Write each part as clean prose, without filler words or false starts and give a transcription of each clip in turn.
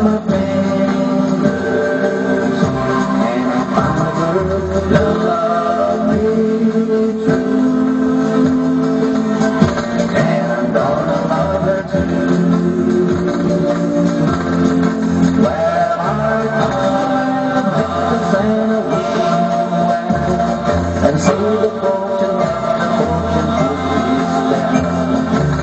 my fingers, and I found a girl that loved me true, and I'm gonna love her too. Well, I picked the Santa and see the fortune cookies down.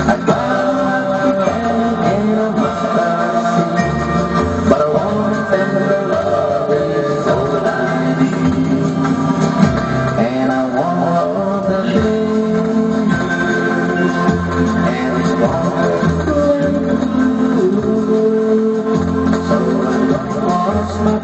I got a can in a mustard seed, but a woman tender love is all that I need. And I want all the things, and it's going through. So I'm gonna cross my